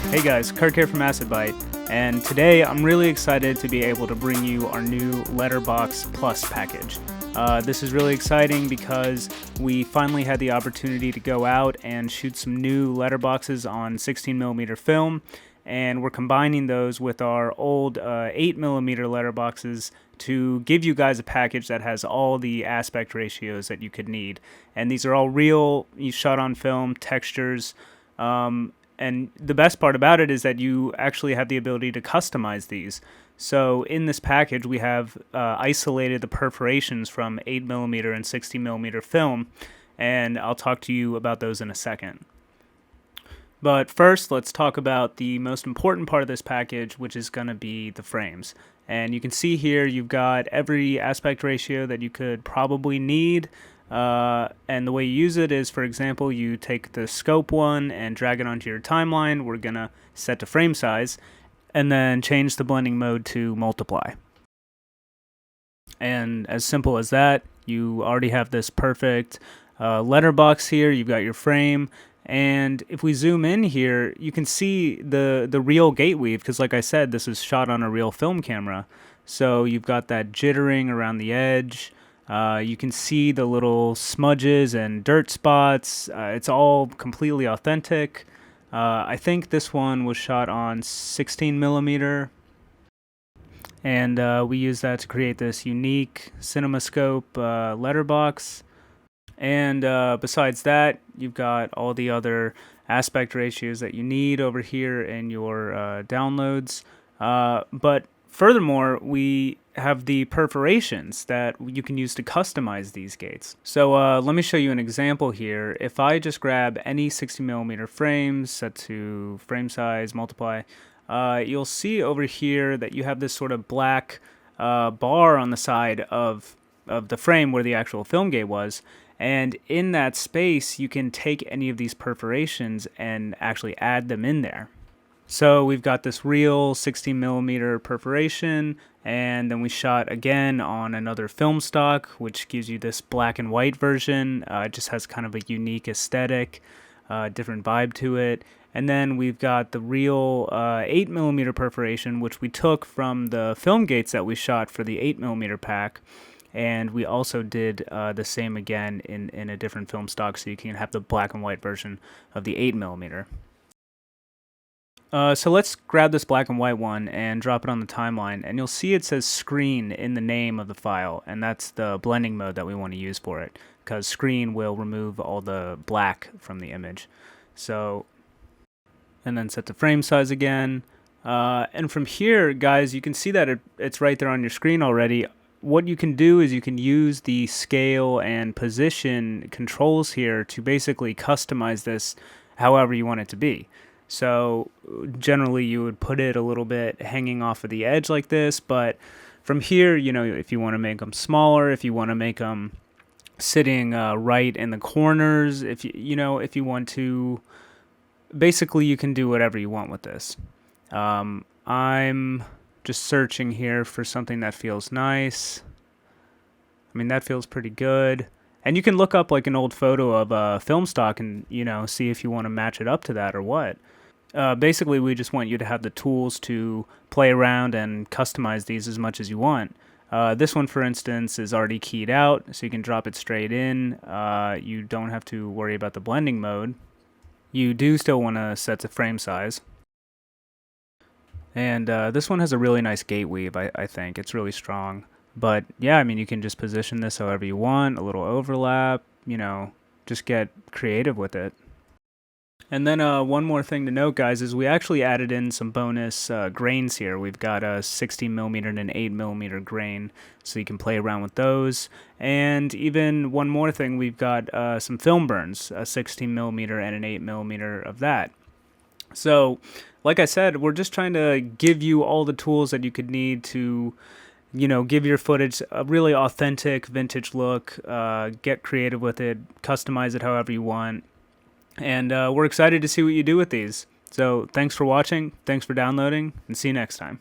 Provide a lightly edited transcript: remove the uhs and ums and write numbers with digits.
Hey guys, Kirk here from AcidBite, and today I'm really excited to be able to bring you our new Letterbox Plus package. This is really exciting because we finally had the opportunity to go out and shoot some new letterboxes on 16mm film, and we're combining those with our old 8mm letterboxes to give you guys a package that has all the aspect ratios that you could need. And these are all real, you shot on film, textures, and the best part about it is that you actually have the ability to customize these. So in this package, we have isolated the perforations from 8mm and 60mm film, and I'll talk to you about those in a second. But first, let's talk about the most important part of this package, which is going to be the frames. And you can see here you've got every aspect ratio that you could probably need. And the way you use it is, for example, you take the scope one and drag it onto your timeline. We're going to set to frame size and then change the blending mode to multiply. And as simple as that, you already have this perfect letterbox here. You've got your frame. And if we zoom in here, you can see the real gate weave, because like I said, this is shot on a real film camera. So you've got that jittering around the edge. You can see the little smudges and dirt spots. It's all completely authentic. I think this one was shot on 16mm, and we use that to create this unique CinemaScope letterbox. And besides that, you've got all the other aspect ratios that you need over here in your downloads. But furthermore, we have the perforations that you can use to customize these gates. So let me show you an example here. If I just grab any 60mm frames, set to frame size, multiply, you'll see over here that you have this sort of black bar on the side of the frame where the actual film gate was. And in that space, you can take any of these perforations and actually add them in there. So we've got this real 16mm perforation, and then we shot again on another film stock, which gives you this black and white version. It just has kind of a unique aesthetic, different vibe to it. And then we've got the real 8mm perforation, which we took from the film gates that we shot for the 8mm pack. And we also did the same again in a different film stock, so you can have the black and white version of the 8mm. So let's grab this black and white one and drop it on the timeline, and you'll see it says screen in the name of the file, and that's the blending mode that we want to use for it, because screen will remove all the black from the image. So, and then set the frame size again, and from here, guys, you can see that it's right there on your screen already. What you can do is you can use the scale and position controls here to basically customize this however you want it to be. So generally you would put it a little bit hanging off of the edge like this, but from here, you know, if you want to make them smaller, if you want to make them sitting right in the corners, if you want to, basically you can do whatever you want with this. I'm just searching here for something that feels nice. I mean, that feels pretty good. And you can look up like an old photo of a film stock and, see if you want to match it up to that or what. Basically, we just want you to have the tools to play around and customize these as much as you want. This one, for instance, is already keyed out, so you can drop it straight in. You don't have to worry about the blending mode. You do still want to set the frame size. And this one has a really nice gate weave, I think. It's really strong. But yeah, I mean, you can just position this however you want, a little overlap, just get creative with it. And then one more thing to note, guys, is we actually added in some bonus grains here. We've got a 16mm and an 8mm grain, so you can play around with those. And even one more thing, we've got some film burns, a 16mm and an 8mm of that. So, like I said, we're just trying to give you all the tools that you could need to, give your footage a really authentic vintage look, get creative with it, customize it however you want. And we're excited to see what you do with these. So thanks for watching, thanks for downloading, and see you next time.